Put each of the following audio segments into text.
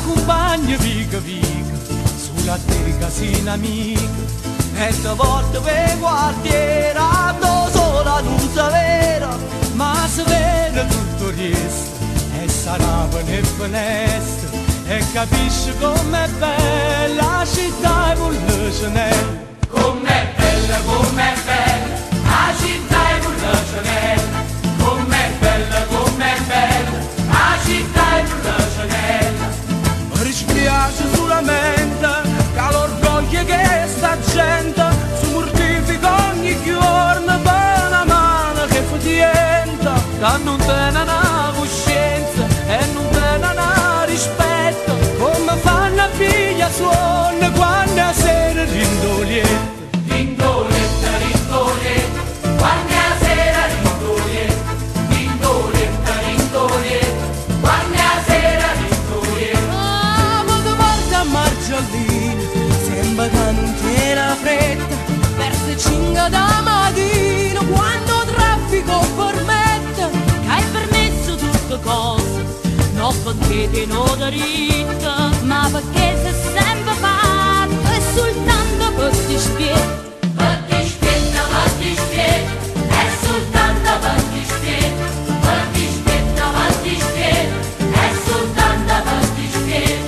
accompagna vica vica sulla te casina amica e te volte per quartiere ando sola non sapere ma se vede tutto riesce e sarà per finestre e capisci com'è bella la città e Vulcanella. Com'è bella la città e Vulcanella. Com'è bella la città e Vulcanella. Mi dispiace solamente che l'orgoglio che sta gente si mortifica ogni giorno per una mano che fa diventa che non tiene una coscienza e non tiene una rispetto come fanno a figlia suona quando a sera rindolietta. Rindoletta, rindoletta, quando a sera rindoletta. Rindoletta, rindoletta, quando a sera rindoletta. Ah, ma che porta Margiolina, sembra che non tiene fretta, verso 5 da mattina, quando il traffico permette, che hai permesso tutte cose, non perché ti non dritta, ma perché sei sempre fatto e soltanto per ti spiegare. Per ti spiega, è soltanto per ti spiega. Per ti spiega, è soltanto per ti spiega.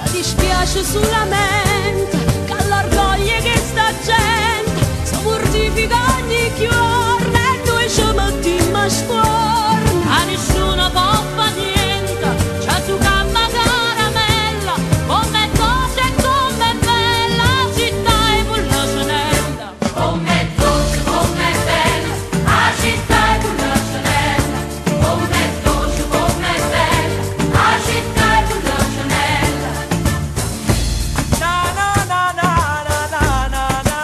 Mi dispiace solamente che l'orgoglio che sta gente si mortifica ogni giorno e noi ci mettiamo a sforno. A nessuno può fare niente, c'è su gamma caramella, come dolce e come bella la città e Vulcanella. Com'è dolce, com'è bella la città e Vulcanella. Com'è dolce, com'è bella la città e Vulcanella. Na na na na na na na na.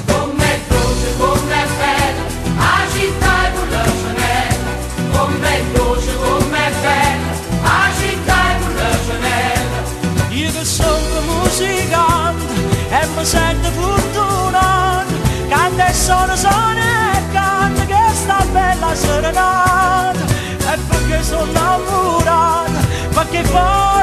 Com'è dolce, com'è bella la città e Vulcanella. Com'è dolce, com'è bella la città e Vulcanella. Io che sono musicante e mi sento fortunato, canto e sono e canto che sta bella serenata, e perché sono innamorato, perché poi